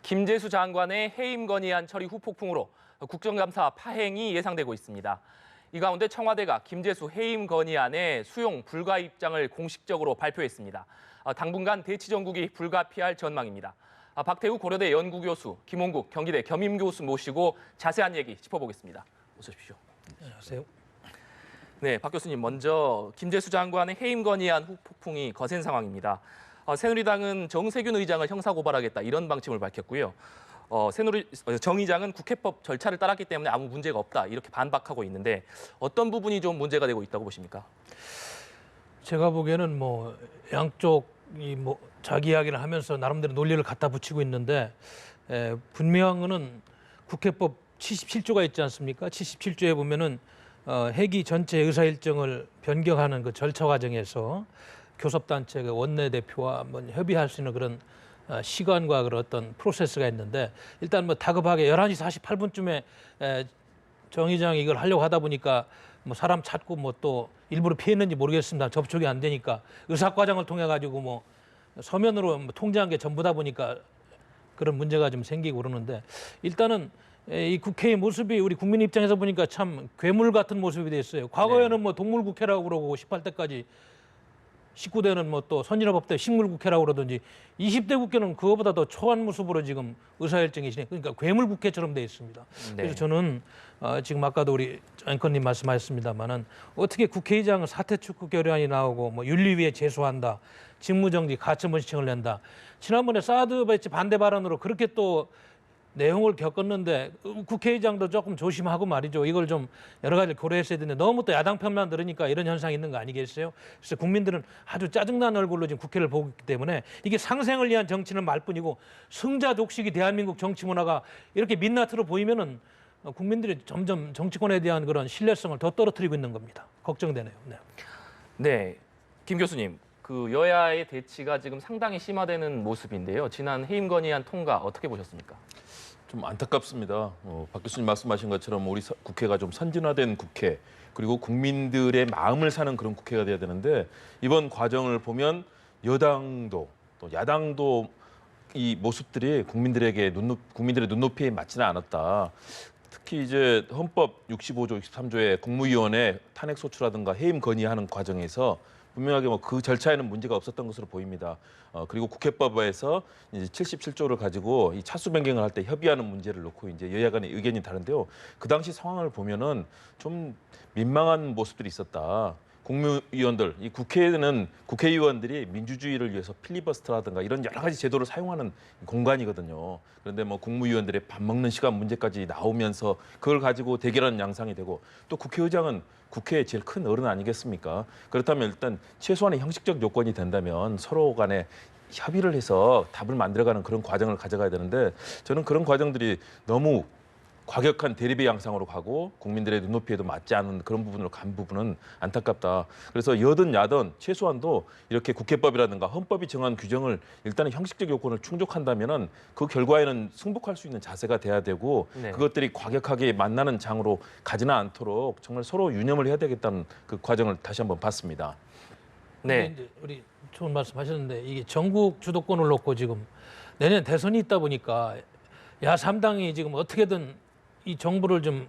김재수 장관의 해임 건의안 처리 후 폭풍으로 국정감사 파행이 예상되고 있습니다. 이 가운데 청와대가 김재수 해임 건의안의 수용 불가 입장을 공식적으로 발표했습니다. 당분간 대치 정국이 불가피할 전망입니다. 박태우 고려대 연구교수, 김홍국 경기대 겸임교수 모시고 자세한 얘기 짚어보겠습니다. 어서 오십시오. 안녕하세요. 네, 박 교수님 먼저 김재수 장관의 해임 건의안 후 폭풍이 거센 상황입니다. 새누리당은 정세균 의장을 형사고발하겠다 이런 방침을 밝혔고요. 정 의장은 국회법 절차를 따랐기 때문에 아무 문제가 없다 이렇게 반박하고 있는데 어떤 부분이 좀 문제가 되고 있다고 보십니까? 제가 보기에는 양쪽이 자기 이야기를 하면서 나름대로 논리를 갖다 붙이고 있는데 분명한 거는 국회법 77조가 있지 않습니까? 77조에 보면은 회기 전체 의사 일정을 변경하는 그 절차 과정에서 교섭단체 원내대표와 협의할 수 있는 그런 시간과 그런 어떤 프로세스가 있는데 일단 다급하게 11시 48분쯤에 정 의장이 이걸 하려고 하다 보니까 사람 찾고 또 일부러 피했는지 모르겠습니다. 접촉이 안 되니까 의사과정을 통해 가지고 서면으로 통제한 게 전부다 보니까 그런 문제가 좀 생기고 그러는데 일단은 이 국회의 모습이 우리 국민 입장에서 보니까 참 괴물 같은 모습이 됐어요. 과거에는 동물국회라고 그러고 18대까지 19대는 또 선진화법 때 식물국회라고 그러든지 20대 국회는 그거보다 더 초한 모습으로 지금 의사일정이 그러니까 괴물국회처럼 돼 있습니다. 네. 그래서 저는 지금 아까도 우리 앵커님 말씀하셨습니다마는 어떻게 국회의장은 사퇴 촉구 결의안이 나오고 윤리위에 제소한다, 직무정지, 가처분 신청을 낸다. 지난번에 사드 배치 반대 발언으로 그렇게 또 내용을 겪었는데 국회의장도 조금 조심하고 말이죠. 이걸 좀 여러 가지를 고려했어야 되는데 너무 또 야당 편만 들으니까 이런 현상이 있는 거 아니겠어요? 그래서 국민들은 아주 짜증난 얼굴로 지금 국회를 보고 있기 때문에 이게 상생을 위한 정치는 말뿐이고 승자 독식이 대한민국 정치 문화가 이렇게 민낯으로 보이면은 국민들이 점점 정치권에 대한 그런 신뢰성을 더 떨어뜨리고 있는 겁니다. 걱정되네요. 네, 김 교수님. 그 여야의 대치가 지금 상당히 심화되는 모습인데요. 지난 해임 건의안 통과 어떻게 보셨습니까? 좀 안타깝습니다. 박 교수님 말씀하신 것처럼 우리 국회가 좀 선진화된 국회 그리고 국민들의 마음을 사는 그런 국회가 돼야 되는데 이번 과정을 보면 여당도 또 야당도 이 모습들이 국민들의 눈높이에 맞지는 않았다. 특히 이제 헌법 65조, 63조의 국무위원회 탄핵 소추라든가 해임 건의하는 과정에서 분명하게 그 절차에는 문제가 없었던 것으로 보입니다. 그리고 국회법에서 이제 77조를 가지고 이 차수 변경을 할 때 협의하는 문제를 놓고 이제 여야 간의 의견이 다른데요. 그 당시 상황을 보면은 좀 민망한 모습들이 있었다. 국무위원들, 이 국회는 국회의원들이 민주주의를 위해서 필리버스터라든가 이런 여러 가지 제도를 사용하는 공간이거든요. 그런데 국무위원들의 밥 먹는 시간 문제까지 나오면서 그걸 가지고 대결하는 양상이 되고 또 국회의장은 국회의 제일 큰 어른 아니겠습니까? 그렇다면 일단 최소한의 형식적 요건이 된다면 서로 간에 협의를 해서 답을 만들어가는 그런 과정을 가져가야 되는데 저는 그런 과정들이 너무 과격한 대립의 양상으로 가고 국민들의 눈높이에도 맞지 않은 그런 부분으로 간 부분은 안타깝다. 그래서 여든 야든 최소한도 이렇게 국회법이라든가 헌법이 정한 규정을 일단은 형식적 요건을 충족한다면은 그 결과에는 승복할 수 있는 자세가 돼야 되고 그것들이 과격하게 만나는 장으로 가지는 않도록 정말 서로 유념을 해야 되겠다는 그 과정을 다시 한번 봤습니다. 네. 이제 우리 좋은 말씀하셨는데 이게 전국 주도권을 놓고 지금 내년 대선이 있다 보니까 야3당이 지금 어떻게든 이 정부를 좀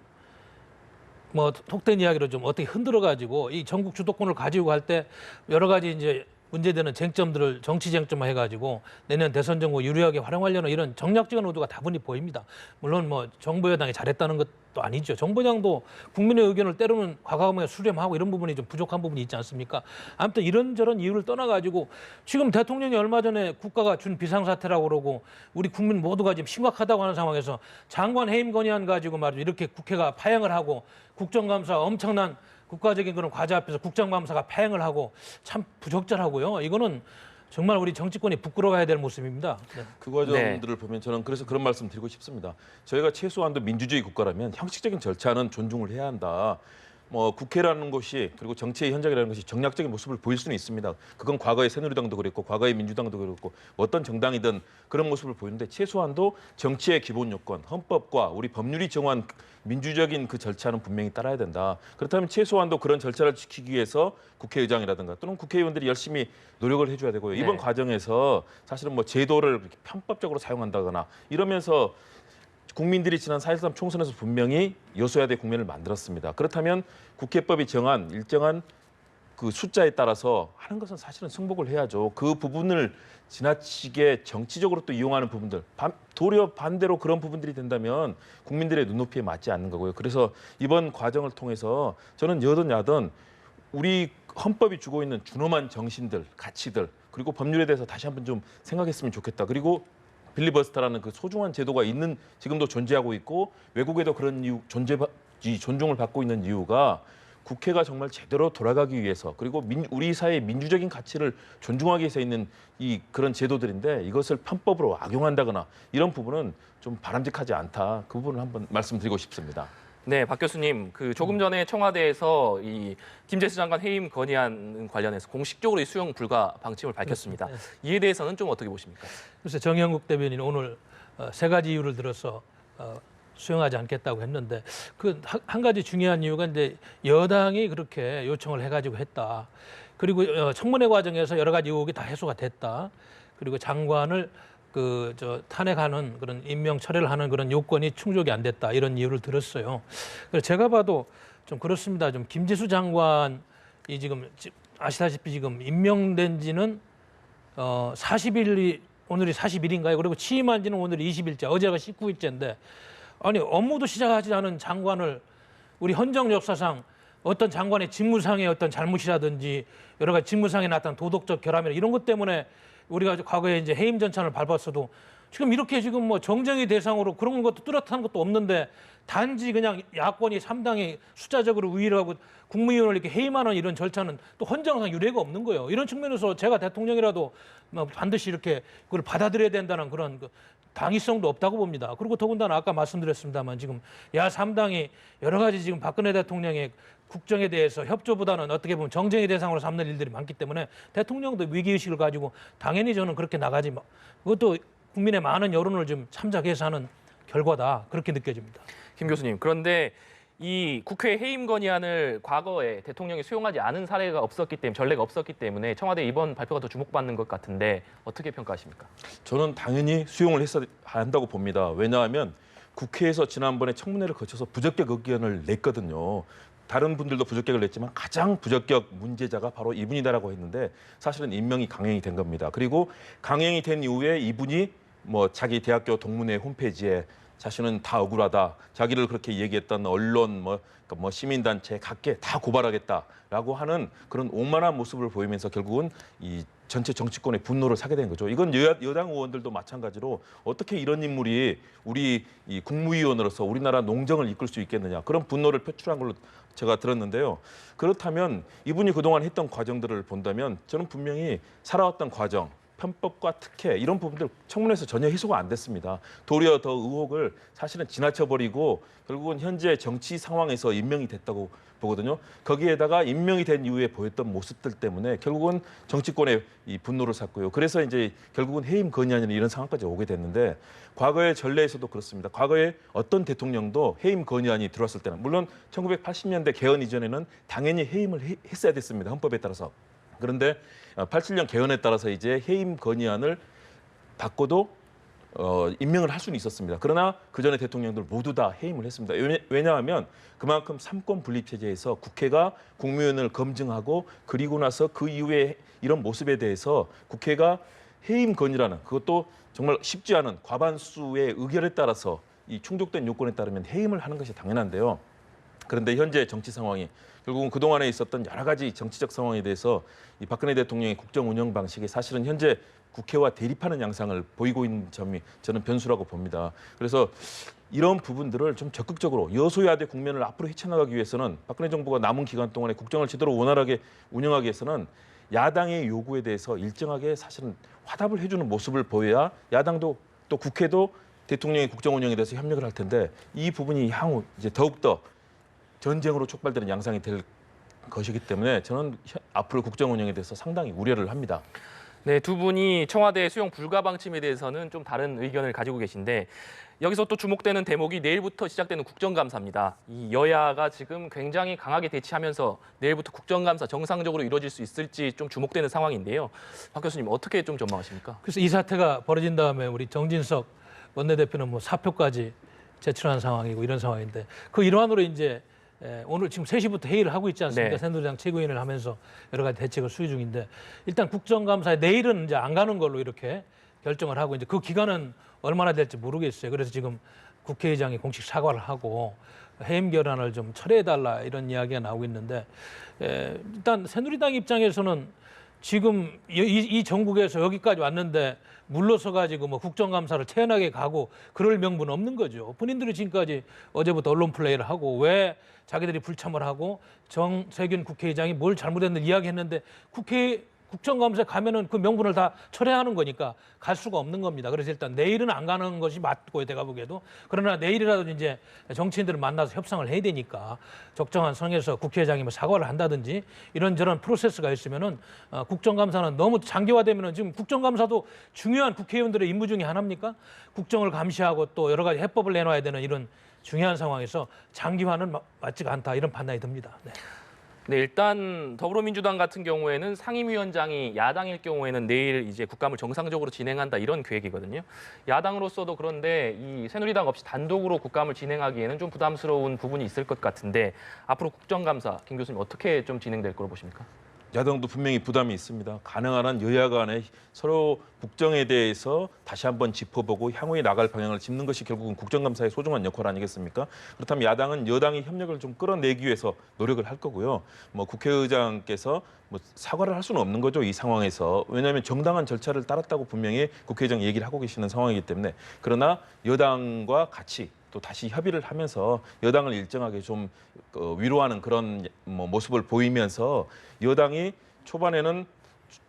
속된 이야기로 좀 어떻게 흔들어 가지고 이 전국 주도권을 가지고 갈 때 여러 가지 이제 문제되는 쟁점들을 정치 쟁점화 해가지고 내년 대선 정부 유리하게 활용하려는 이런 정략적인 의도가 다분히 보입니다. 물론 정부 여당이 잘했다는 것도 아니죠. 정부 여당도 국민의 의견을 때로는 과감하게 수렴하고 이런 부분이 좀 부족한 부분이 있지 않습니까? 아무튼 이런저런 이유를 떠나가지고 지금 대통령이 얼마 전에 국가가 준 비상사태라고 그러고 우리 국민 모두가 지금 심각하다고 하는 상황에서 장관 해임 건의안 가지고 말이죠. 이렇게 국회가 파행을 하고 국정감사 엄청난 국가적인 그런 과제 앞에서 국정감사가 파행을 하고 참 부적절하고요. 이거는 정말 우리 정치권이 부끄러워해야 될 모습입니다. 그 과정들을 보면 저는 그래서 그런 말씀 드리고 싶습니다. 저희가 최소한도 민주주의 국가라면 형식적인 절차는 존중을 해야 한다. 뭐 국회라는 곳이 그리고 정치의 현장이라는 것이 정략적인 모습을 보일 수는 있습니다. 그건 과거의 새누리당도 그랬고 과거의 민주당도 그랬고 어떤 정당이든 그런 모습을 보이는데 최소한도 정치의 기본 요건, 헌법과 우리 법률이 정한 민주적인 그 절차는 분명히 따라야 된다. 그렇다면 최소한도 그런 절차를 지키기 위해서 국회의장이라든가 또는 국회의원들이 열심히 노력을 해줘야 되고요. 이번 네. 과정에서 사실은 뭐 제도를 이렇게 편법적으로 사용한다거나 이러면서 국민들이 지난 4.13 총선에서 분명히 여소야대 국면을 만들었습니다. 그렇다면 국회법이 정한 일정한 그 숫자에 따라서 하는 것은 사실은 승복을 해야죠. 그 부분을 지나치게 정치적으로 또 이용하는 부분들, 도리어 반대로 그런 부분들이 된다면 국민들의 눈높이에 맞지 않는 거고요. 그래서 이번 과정을 통해서 저는 여든 야든 우리 헌법이 주고 있는 준엄한 정신들, 가치들, 그리고 법률에 대해서 다시 한번 좀 생각했으면 좋겠다. 그리고 빌리버스터라는 그 소중한 제도가 있는 지금도 존재하고 있고 외국에도 그런 이유 존중을 받고 있는 이유가 국회가 정말 제대로 돌아가기 위해서 그리고 우리 사회의 민주적인 가치를 존중하기 위해서 있는 이 그런 제도들인데 이것을 편법으로 악용한다거나 이런 부분은 좀 바람직하지 않다. 그 부분을 한번 말씀드리고 싶습니다. 네, 박 교수님, 그 조금 전에 청와대에서 이 김재수 장관 해임 건의안 관련해서 공식적으로 이 수용 불가 방침을 밝혔습니다. 이에 대해서는 좀 어떻게 보십니까? 글쎄 정영국 대변인 오늘 세 가지 이유를 들어서 수용하지 않겠다고 했는데 그 한 가지 중요한 이유가 이제 여당이 그렇게 요청을 해가지고 했다. 그리고 청문회 과정에서 여러 가지 의혹이 다 해소가 됐다. 그리고 장관을 탄핵하는 그런 임명 철회를 하는 그런 요건이 충족이 안 됐다 이런 이유를 들었어요. 그래서 제가 봐도 좀 그렇습니다. 좀 김재수 장관이 지금 아시다시피 지금 임명된 지는 40일이 오늘이 40일인가요? 그리고 취임한 지는 오늘이 20일째, 어제가 19일째인데 아니 업무도 시작하지 않은 장관을 우리 헌정 역사상 어떤 장관의 직무상의 어떤 잘못이라든지 여러 가지 직무상에 나타난 도덕적 결함이나 이런 것 때문에 우리가 과거에 이제 해임 전찬을 밟았어도 지금 이렇게 지금 뭐 정쟁의 대상으로 그런 것도 뚜렷한 것도 없는데 단지 그냥 야권이 3당이 숫자적으로 우위를 하고 국무위원을 이렇게 해임하는 이런 절차는 또 헌정상 유례가 없는 거예요. 이런 측면에서 제가 대통령이라도 뭐 반드시 이렇게 그걸 받아들여야 된다는 그런 당위성도 없다고 봅니다. 그리고 더군다나 아까 말씀드렸습니다만 지금 야 3당이 여러 가지 지금 박근혜 대통령의 국정에 대해서 협조보다는 어떻게 보면 정쟁의 대상으로 삼는 일들이 많기 때문에 대통령도 위기의식을 가지고 당연히 저는 그렇게 나가지 그것도 국민의 많은 여론을 좀 참작해서 하는 결과다 그렇게 느껴집니다. 김 교수님, 그런데 이 국회 해임 건의안을 과거에 대통령이 수용하지 않은 사례가 없었기 때문에 전례가 없었기 때문에 청와대 이번 발표가 더 주목받는 것 같은데 어떻게 평가하십니까? 저는 당연히 수용을 했어야 한다고 봅니다. 왜냐하면 국회에서 지난번에 청문회를 거쳐서 부적격 의견을 냈거든요. 다른 분들도 부적격을 냈지만 가장 부적격 문제자가 바로 이분이다라고 했는데 사실은 임명이 강행이 된 겁니다. 그리고 강행이 된 이후에 이분이 뭐 자기 대학교 동문회 홈페이지에 자신은 다 억울하다. 자기를 그렇게 얘기했던 언론, 뭐 시민단체 각계 다 고발하겠다라고 하는 그런 오만한 모습을 보이면서 결국은 이 전체 정치권의 분노를 사게 된 거죠. 이건 여당 의원들도 마찬가지로 어떻게 이런 인물이 우리 이 국무위원으로서 우리나라 농정을 이끌 수 있겠느냐 그런 분노를 표출한 걸로 제가 들었는데요. 그렇다면 이분이 그동안 했던 과정들을 본다면 저는 분명히 살아왔던 과정, 편법과 특혜 이런 부분들 청문회에서 전혀 해소가 안 됐습니다. 도리어 더 의혹을 사실은 지나쳐버리고 결국은 현재 정치 상황에서 임명이 됐다고 보거든요. 거기에다가 임명이 된 이후에 보였던 모습들 때문에 결국은 정치권의 이 분노를 샀고요. 그래서 이제 결국은 해임 건의안이나 이런 상황까지 오게 됐는데 과거의 전례에서도 그렇습니다. 과거에 어떤 대통령도 해임 건의안이 들어왔을 때는 물론 1980년대 개헌 이전에는 당연히 해임을 했어야 됐습니다. 헌법에 따라서. 그런데 87년 개헌에 따라서 이제 해임 건의안을 받고도 임명을 할 수는 있었습니다. 그러나 그 전에 대통령들 모두 다 해임을 했습니다. 왜냐하면 그만큼 삼권 분립 체제에서 국회가 국무위원을 검증하고 그리고 나서 그 이후에 이런 모습에 대해서 국회가 해임 건의라는 그것도 정말 쉽지 않은 과반수의 의결에 따라서 이 충족된 요건에 따르면 해임을 하는 것이 당연한데요. 그런데 현재 정치 상황이 결국은 그동안에 있었던 여러 가지 정치적 상황에 대해서 이 박근혜 대통령의 국정 운영 방식이 사실은 현재 국회와 대립하는 양상을 보이고 있는 점이 저는 변수라고 봅니다. 그래서 이런 부분들을 좀 적극적으로 여소야대 국면을 앞으로 헤쳐나가기 위해서는 박근혜 정부가 남은 기간 동안에 국정을 제대로 원활하게 운영하기 위해서는 야당의 요구에 대해서 일정하게 사실은 화답을 해주는 모습을 보여야 야당도 또 국회도 대통령의 국정 운영에 대해서 협력을 할 텐데 이 부분이 향후 이제 더욱더 전쟁으로 촉발되는 양상이 될 것이기 때문에 저는 앞으로 국정 운영에 대해서 상당히 우려를 합니다. 네, 두 분이 청와대 수용 불가 방침에 대해서는 좀 다른 의견을 가지고 계신데 여기서 또 주목되는 대목이 내일부터 시작되는 국정감사입니다. 이 여야가 지금 굉장히 강하게 대치하면서 내일부터 국정감사 정상적으로 이루어질 수 있을지 좀 주목되는 상황인데요. 박 교수님 어떻게 좀 전망하십니까? 그래서 이 사태가 벌어진 다음에 우리 정진석 원내대표는 뭐 사표까지 제출한 상황이고 이런 상황인데 그 일환으로 이제 오늘 지금 3시부터 회의를 하고 있지 않습니까? 네. 새누리당 최고위원을 하면서 여러 가지 대책을 수립 중인데 일단 국정감사에 내일은 이제 안 가는 걸로 이렇게 결정을 하고 이제 그 기간은 얼마나 될지 모르겠어요. 그래서 지금 국회의장이 공식 사과를 하고 해임 결안을 좀 철회해달라 이런 이야기가 나오고 있는데 일단 새누리당 입장에서는 지금 이 전국에서 여기까지 왔는데 물러서 가지고 뭐 국정감사를 태연하게 가고 그럴 명분은 없는 거죠. 본인들이 지금까지 어제부터 언론 플레이를 하고 왜 자기들이 불참을 하고 정세균 국회의장이 뭘 잘못했는지 이야기했는데 국정감사에 가면은 그 명분을 다 철회하는 거니까 갈 수가 없는 겁니다. 그래서 일단 내일은 안 가는 것이 맞고요, 제가 보기에도. 그러나 내일이라도 이제 정치인들을 만나서 협상을 해야 되니까 적정한 선에서 국회의장이 뭐 사과를 한다든지 이런저런 프로세스가 있으면은 국정감사는 너무 장기화되면은 지금 국정감사도 중요한 국회의원들의 임무 중에 하나입니까? 국정을 감시하고 또 여러 가지 해법을 내놔야 되는 이런 중요한 상황에서 장기화는 맞지가 않다 이런 판단이 듭니다. 네. 네, 일단 더불어민주당 같은 경우에는 상임위원장이 야당일 경우에는 내일 이제 국감을 정상적으로 진행한다 이런 계획이거든요. 야당으로서도 그런데 이 새누리당 없이 단독으로 국감을 진행하기에는 좀 부담스러운 부분이 있을 것 같은데 앞으로 국정감사 김 교수님 어떻게 좀 진행될 거로 보십니까? 야당도 분명히 부담이 있습니다. 가능한 한 여야 간에 서로 국정에 대해서 다시 한번 짚어보고 향후에 나갈 방향을 짚는 것이 결국은 국정감사의 소중한 역할 아니겠습니까? 그렇다면 야당은 여당의 협력을 좀 끌어내기 위해서 노력을 할 거고요. 뭐 국회의장께서 뭐 사과를 할 수는 없는 거죠, 이 상황에서. 왜냐하면 정당한 절차를 따랐다고 분명히 국회의장이 얘기를 하고 계시는 상황이기 때문에. 그러나 여당과 같이 또 다시 협의를 하면서 여당을 일정하게 좀 위로하는 그런 뭐 모습을 보이면서 여당이 초반에는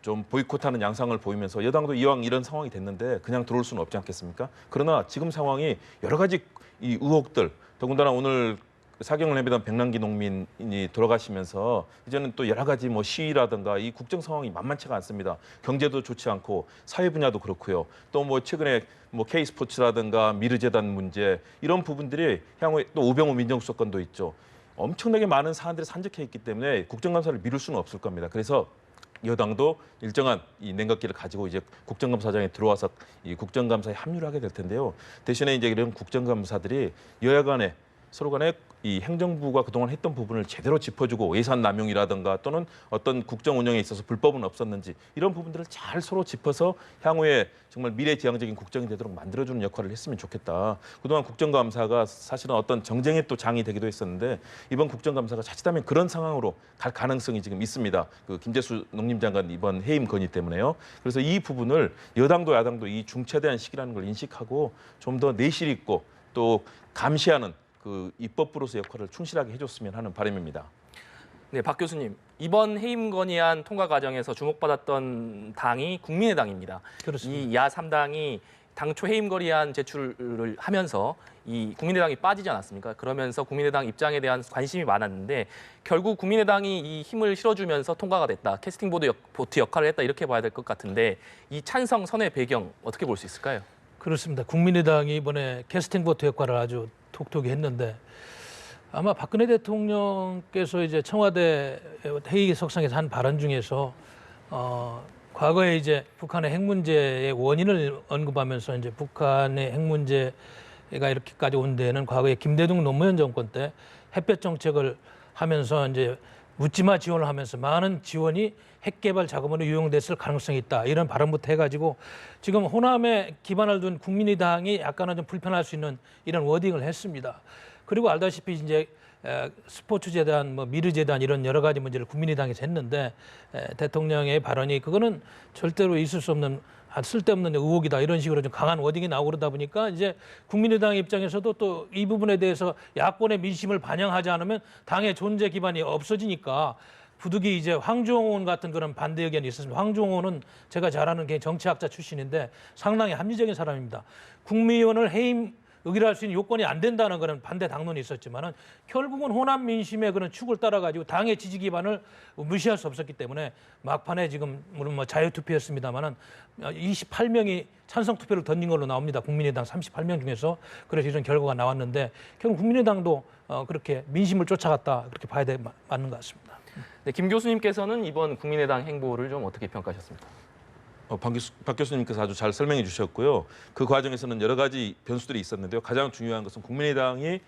좀 보이콧하는 양상을 보이면서 여당도 이왕 이런 상황이 됐는데 그냥 들어올 수는 없지 않겠습니까? 그러나 지금 상황이 여러 가지 이 의혹들, 더군다나 오늘 사경을 해배던 백남기 농민이 돌아가시면서 이제는 또 여러 가지 뭐 시위라든가 이 국정 상황이 만만치가 않습니다. 경제도 좋지 않고 사회 분야도 그렇고요. 또 뭐 최근에 뭐 K스포츠라든가 미르재단 문제 이런 부분들이 향후에 또 우병우 민정수석관도 있죠. 엄청나게 많은 사안들이 산적해 있기 때문에 국정감사를 미룰 수는 없을 겁니다. 그래서 여당도 일정한 이 냉각기를 가지고 이제 국정감사장에 들어와서 이 국정감사에 합류를 하게 될 텐데요. 대신에 이제 이런 국정감사들이 여야 간에 서로 간에 이 행정부가 그동안 했던 부분을 제대로 짚어주고 예산 남용이라든가 또는 어떤 국정 운영에 있어서 불법은 없었는지 이런 부분들을 잘 서로 짚어서 향후에 정말 미래지향적인 국정이 되도록 만들어주는 역할을 했으면 좋겠다. 그동안 국정감사가 사실은 어떤 정쟁의 또 장이 되기도 했었는데 이번 국정감사가 자칫하면 그런 상황으로 갈 가능성이 지금 있습니다. 그 김재수 농림장관 이번 해임 건의 때문에요. 그래서 이 부분을 여당도 야당도 이 중차대한 시기라는 걸 인식하고 좀 더 내실 있고 또 감시하는 그 입법부로서 역할을 충실하게 해줬으면 하는 바람입니다. 네, 박 교수님. 이번 해임 건의안 통과 과정에서 주목받았던 당이 국민의당입니다. 그렇습니다. 이 야 3당이 당초 해임 건의안 제출을 하면서 이 국민의당이 빠지지 않았습니까? 그러면서 국민의당 입장에 대한 관심이 많았는데 결국 국민의당이 이 힘을 실어주면서 통과가 됐다. 캐스팅 보트 역할을 했다. 이렇게 봐야 될 것 같은데 이 찬성 선의 배경 어떻게 볼 수 있을까요? 그렇습니다. 국민의당이 이번에 캐스팅 보트 역할을 아주 톡톡히 했는데 아마 박근혜 대통령께서 이제 청와대 회의석상에서 한 발언 중에서 과거에 이제 북한의 핵 문제의 원인을 언급하면서 이제 북한의 핵 문제가 이렇게까지 온 데는 과거에 김대중 노무현 정권 때 햇볕 정책을 하면서 이제 묻지마 지원을 하면서 많은 지원이 핵 개발 자금으로 유용됐을 가능성이 있다. 이런 발언부터 해가지고 지금 호남에 기반을 둔 국민의당이 약간은 좀 불편할 수 있는 이런 워딩을 했습니다. 그리고 알다시피 이제 스포츠 재단, 뭐 미르 재단 이런 여러 가지 문제를 국민의당에서 했는데 대통령의 발언이 그거는 절대로 있을 수 없는 쓸데없는 의혹이다 이런 식으로 좀 강한 워딩이 나오고 그러다 보니까 이제 국민의당 입장에서도 또 이 부분에 대해서 야권의 민심을 반영하지 않으면 당의 존재 기반이 없어지니까 부득이 이제 황종원 같은 그런 반대 의견이 있었습니다. 황종원은 제가 잘 아는 정치학자 출신인데 상당히 합리적인 사람입니다. 국민의원을 해임 의결할 수 있는 요건이 안 된다는 그런 반대 당론이 있었지만은 결국은 호남 민심의 그런 축을 따라가지고 당의 지지 기반을 무시할 수 없었기 때문에 막판에 지금 물론 뭐 자유투표였습니다만은 28명이 찬성 투표를 던진 걸로 나옵니다. 국민의당 38명 중에서. 그래서 이런 결과가 나왔는데 결국 국민의당도 그렇게 민심을 쫓아갔다 그렇게 봐야 맞는 것 같습니다. 네, 김 교수님께서는 이번 국민의당 행보를 좀 어떻게 평가하셨습니까? 박 교수님께서 아주 잘 설명해 주셨고요. 그 과정에서는 여러 가지 변수들이 있었는데요. 가장 중요한 것은 국민의당이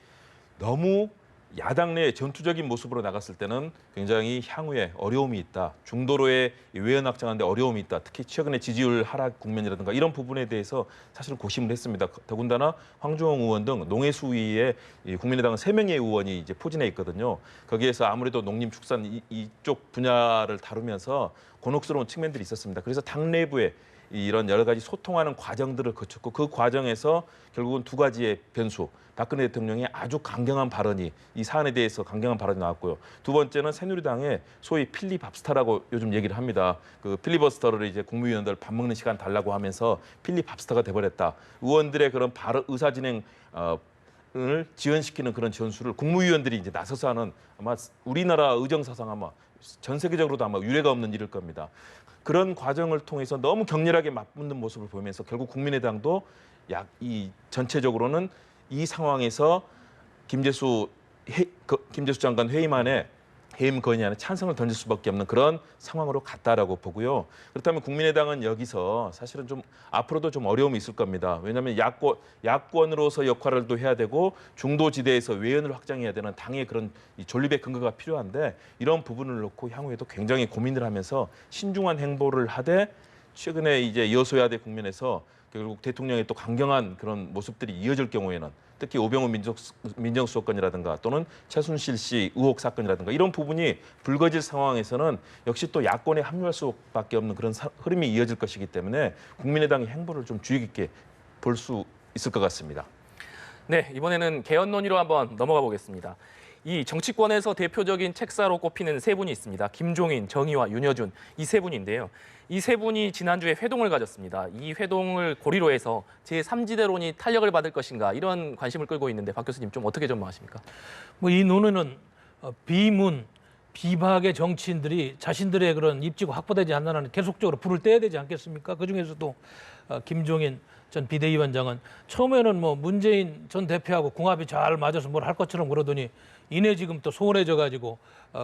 너무 야당 내 전투적인 모습으로 나갔을 때는 굉장히 향후에 어려움이 있다. 중도로의 외연 확장하는데 어려움이 있다. 특히 최근에 지지율 하락 국면이라든가 이런 부분에 대해서 사실은 고심을 했습니다. 더군다나 황교안 의원 등 농해수위에 국민의당은 3명의 의원이 이제 포진해 있거든요. 거기에서 아무래도 농림축산 이쪽 분야를 다루면서 곤혹스러운 측면들이 있었습니다. 그래서 당 내부에 이런 여러 가지 소통하는 과정들을 거쳤고 그 과정에서 결국은 2가지의 변수. 박근혜 대통령의 아주 강경한 발언이 이 사안에 대해서 강경한 발언이 나왔고요. 2번째는 새누리당의 소위 필리밥스타라고 요즘 얘기를 합니다. 그 필리버스터를 이제 국무위원들 밥 먹는 시간 달라고 하면서 필리밥스타가 돼버렸다. 의원들의 그런 의사 진행 을 지연시키는 그런 전술을 국무위원들이 이제 나서서 하는 아마 우리나라 의정사상 아마 전 세계적으로도 아마 유례가 없는 일일 겁니다. 그런 과정을 통해서 너무 격렬하게 맞붙는 모습을 보이면서 결국 국민의당도 이 전체적으로는 이 상황에서 김재수 장관 회의만에 해임 건의안에 찬성을 던질 수밖에 없는 그런 상황으로 갔다라고 보고요. 그렇다면 국민의당은 여기서 사실은 좀 앞으로도 좀 어려움이 있을 겁니다. 왜냐하면 야권으로서 역할을 또 해야 되고 중도지대에서 외연을 확장해야 되는 당의 그런 존립의 근거가 필요한데 이런 부분을 놓고 향후에도 굉장히 고민을 하면서 신중한 행보를 하되 최근에 이제 여소야대 국면에서 결국 대통령의 또 강경한 그런 모습들이 이어질 경우에는 특히 오병우 민정수석건이라든가 또는 최순실 씨 의혹 사건이라든가 이런 부분이 불거질 상황에서는 역시 또 야권에 합류할 수밖에 없는 그런 흐름이 이어질 것이기 때문에 국민의당의 행보를 좀 주의 깊게 볼 수 있을 것 같습니다. 네, 이번에는 개헌 논의로 한번 넘어가 보겠습니다. 이 정치권에서 대표적인 책사로 꼽히는 3분이 있습니다. 김종인, 정의와 윤여준 이 3분인데요. 이 3분이 지난주에 회동을 가졌습니다. 이 회동을 고리로 해서 제3지대론이 탄력을 받을 것인가 이런 관심을 끌고 있는데 박 교수님 좀 어떻게 전망하십니까? 뭐 이 논의는 비문, 비박의 정치인들이 자신들의 그런 입지가 확보되지 않는 한은 계속적으로 불을 떼야 되지 않겠습니까? 그중에서도 김종인 전 비대위원장은 처음에는 뭐 문재인 전 대표하고 궁합이 잘 맞아서 뭘 할 것처럼 그러더니 이내 지금 또 소원해져 가지고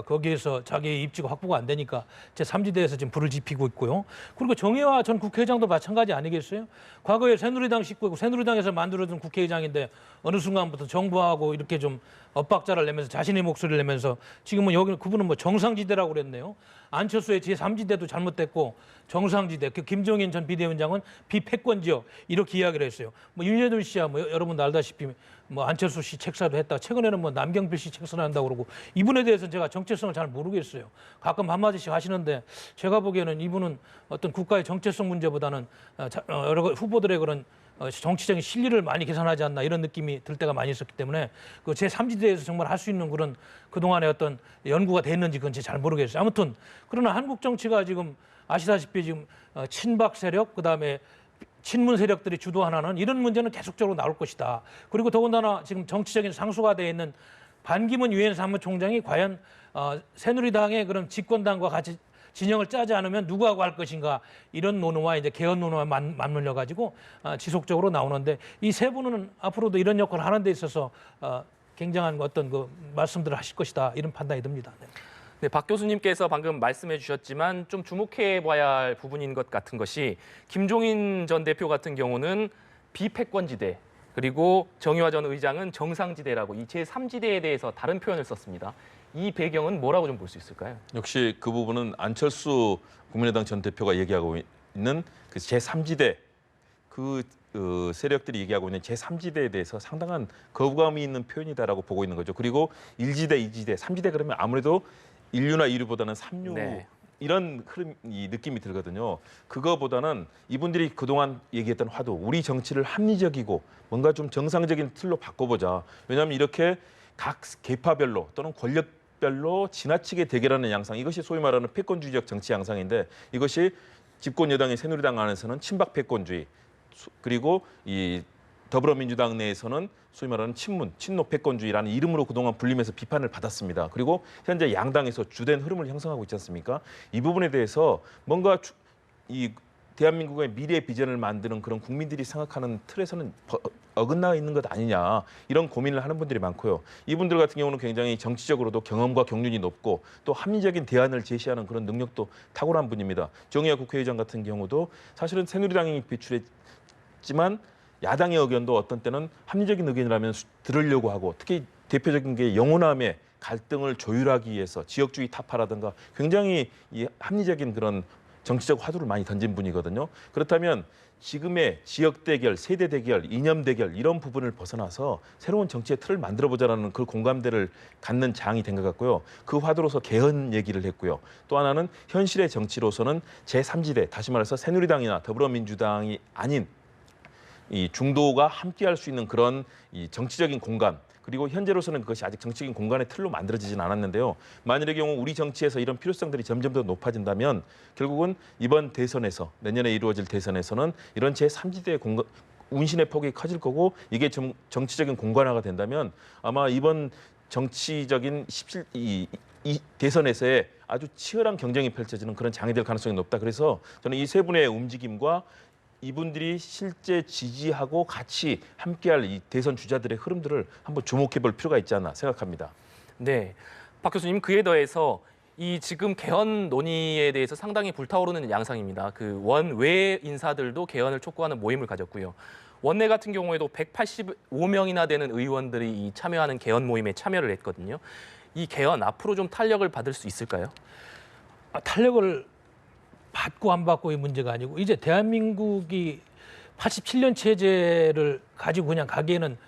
거기에서 자기의 입지가 확보가 안 되니까 제3지대에서 지금 불을 지피고 있고요. 그리고 정의화 전 국회의장도 마찬가지 아니겠어요? 과거에 새누리당 식구고 새누리당에서 만들어준 국회의장인데 어느 순간부터 정부하고 이렇게 좀 엇박자를 내면서 자신의 목소리를 내면서 지금은 여기 그분은 뭐 정상지대라고 그랬네요. 안철수의 제3지대도 잘못됐고 정상지대, 그 김종인 전 비대위원장은 비패권 지역 이렇게 이야기를 했어요. 뭐 윤여준 씨야 뭐 여러분도 알다시피 뭐 안철수 씨 책사도 했다. 최근에는 뭐 남경필 씨 책사를 한다고 그러고 이분에 대해서는 제가 정체성을 잘 모르겠어요. 가끔 한마디씩 하시는데 제가 보기에는 이분은 어떤 국가의 정체성 문제보다는 여러 후보들의 그런 정치적인 실리를 많이 계산하지 않나 이런 느낌이 들 때가 많이 있었기 때문에 그 제3지대에서 정말 할 수 있는 그런 그동안의 어떤 연구가 됐는지 그건 잘 모르겠어요. 아무튼 그러나 한국 정치가 지금 아시다시피 지금 친박 세력 그다음에 친문 세력들이 주도하는 이런 문제는 계속적으로 나올 것이다. 그리고 더군다나 지금 정치적인 상수가 되어 있는 반기문 유엔 사무총장이 과연 새누리당의 그런 집권당과 같이 진영을 짜지 않으면 누구하고 할 것인가 이런 논의와 이제 개헌 논의와 맞물려 가지고 지속적으로 나오는데 이 3분은 앞으로도 이런 역할을 하는 데 있어서 굉장한 어떤 그 말씀들을 하실 것이다 이런 판단이 듭니다. 네. 네, 박 교수님께서 방금 말씀해 주셨지만 좀 주목해 봐야 할 부분인 것 같은 것이 김종인 전 대표 같은 경우는 비패권지대 그리고 정의화 전 의장은 정상지대라고 이 제3지대에 대해서 다른 표현을 썼습니다. 이 배경은 뭐라고 좀 볼 수 있을까요? 역시 그 부분은 안철수 국민의당 전 대표가 얘기하고 있는 그 제3지대 그 세력들이 얘기하고 있는 제3지대에 대해서 상당한 거부감이 있는 표현이다라고 보고 있는 거죠. 그리고 1지대, 2지대, 3지대 그러면 아무래도 인류나 이류보다는 삼류 네. 이런 이 느낌이 들거든요. 그거보다는 이분들이 그동안 얘기했던 화두, 우리 정치를 합리적이고 뭔가 좀 정상적인 틀로 바꿔보자. 왜냐하면 이렇게 각 계파별로 또는 권력별로 지나치게 대결하는 양상, 이것이 소위 말하는 패권주의적 정치 양상인데 이것이 집권 여당의 새누리당 안에서는 친박 패권주의 그리고 이 더불어민주당 내에서는 소위 말하는 친문, 친노 패권주의라는 이름으로 그동안 불리면서 비판을 받았습니다. 그리고 현재 양당에서 주된 흐름을 형성하고 있지 않습니까? 이 부분에 대해서 뭔가 이 대한민국의 미래 비전을 만드는 그런 국민들이 생각하는 틀에서는 어긋나 있는 것 아니냐 이런 고민을 하는 분들이 많고요. 이분들 같은 경우는 굉장히 정치적으로도 경험과 경륜이 높고 또 합리적인 대안을 제시하는 그런 능력도 탁월한 분입니다. 정의화 국회의장 같은 경우도 사실은 새누리당이 배출했지만 야당의 의견도 어떤 때는 합리적인 의견이라면 들으려고 하고 특히 대표적인 게 영호남의 갈등을 조율하기 위해서 지역주의 타파라든가 굉장히 이 합리적인 그런 정치적 화두를 많이 던진 분이거든요. 그렇다면 지금의 지역 대결, 세대 대결, 이념 대결 이런 부분을 벗어나서 새로운 정치의 틀을 만들어보자라는 그 공감대를 갖는 장이 된 것 같고요. 그 화두로서 개헌 얘기를 했고요. 또 하나는 현실의 정치로서는 제3지대, 다시 말해서 새누리당이나 더불어민주당이 아닌 이 중도가 함께할 수 있는 그런 이 정치적인 공간 그리고 현재로서는 그것이 아직 정치적인 공간의 틀로 만들어지진 않았는데요. 만일의 경우 우리 정치에서 이런 필요성들이 점점 더 높아진다면 결국은 이번 대선에서 내년에 이루어질 대선에서는 이런 제3지대의 공간 운신의 폭이 커질 거고 이게 좀 정치적인 공간화가 된다면 아마 이번 정치적인 이 대선에서의 아주 치열한 경쟁이 펼쳐지는 그런 장이 될 가능성이 높다. 그래서 저는 이 세 분의 움직임과 이분들이 실제 지지하고 같이 함께할 이 대선 주자들의 흐름들을 한번 주목해 볼 필요가 있지 않나 생각합니다. 네, 박 교수님 그에 더해서 이 지금 개헌 논의에 대해서 상당히 불타오르는 양상입니다. 그 원외 인사들도 개헌을 촉구하는 모임을 가졌고요. 원내 같은 경우에도 185명이나 되는 의원들이 이 참여하는 개헌 모임에 참여를 했거든요. 이 개헌 앞으로 좀 탄력을 받을 수 있을까요? 탄력을 받고 안 받고의 문제가 아니고 이제 대한민국이 87년 체제를 가지고 그냥 가기에는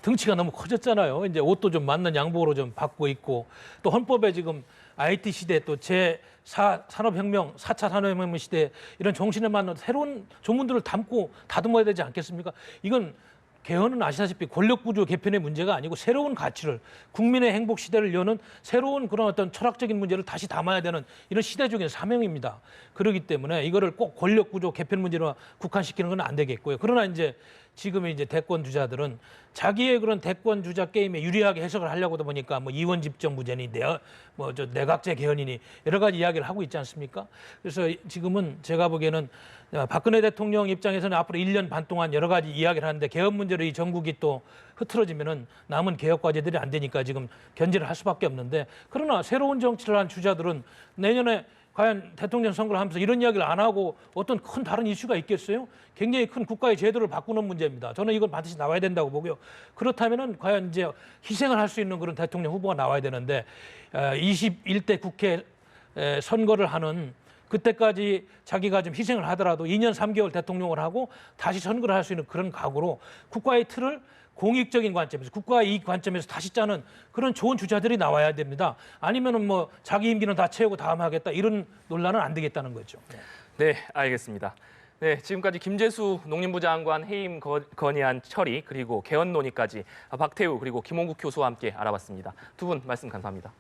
덩치가 너무 커졌잖아요. 이제 옷도 좀 맞는 양복으로 좀 받고 있고 또 헌법에 지금 IT 시대 또 제4 산업혁명, 4차 산업혁명 시대 이런 정신에 맞는 새로운 조문들을 담고 다듬어야 되지 않겠습니까? 이건 개헌은 아시다시피 권력구조 개편의 문제가 아니고 새로운 가치를 국민의 행복 시대를 여는 새로운 그런 어떤 철학적인 문제를 다시 담아야 되는 이런 시대적인 사명입니다. 그렇기 때문에 이거를 꼭 권력구조 개편 문제로 국한시키는 건 안 되겠고요. 그러나 이제 지금의 이제 대권 주자들은 자기의 그런 대권 주자 게임에 유리하게 해석을 하려고 하다 보니까 뭐 이원 집정 문제니 뭐저 내각제 개헌이니 여러 가지 이야기를 하고 있지 않습니까? 그래서 지금은 제가 보기에는 박근혜 대통령 입장에서는 앞으로 1년 반 동안 여러 가지 이야기를 하는데 개헌 문제로 이 전국이 또 흐트러지면은 남은 개혁 과제들이 안 되니까 지금 견제를 할 수밖에 없는데 그러나 새로운 정치를 한 주자들은 내년에 과연 대통령 선거를 하면서 이런 이야기를 안 하고 어떤 큰 다른 이슈가 있겠어요? 굉장히 큰 국가의 제도를 바꾸는 문제입니다. 저는 이건 반드시 나와야 된다고 보고요. 그렇다면은 과연 이제 희생을 할 수 있는 그런 대통령 후보가 나와야 되는데 21대 국회 선거를 하는 그때까지 자기가 좀 희생을 하더라도 2년 3개월 대통령을 하고 다시 선거를 할 수 있는 그런 각오로 국가의 틀을 공익적인 관점에서 국가의 이익 관점에서 다시 짜는 그런 좋은 주자들이 나와야 됩니다. 아니면은 뭐 자기 임기는 다 채우고 다음 하겠다 이런 논란은 안 되겠다는 거죠. 네, 알겠습니다. 네, 지금까지 김재수 농림부 장관 해임 건의안 처리 그리고 개헌 논의까지 박태우 그리고 김홍국 교수와 함께 알아봤습니다. 두 분 말씀 감사합니다.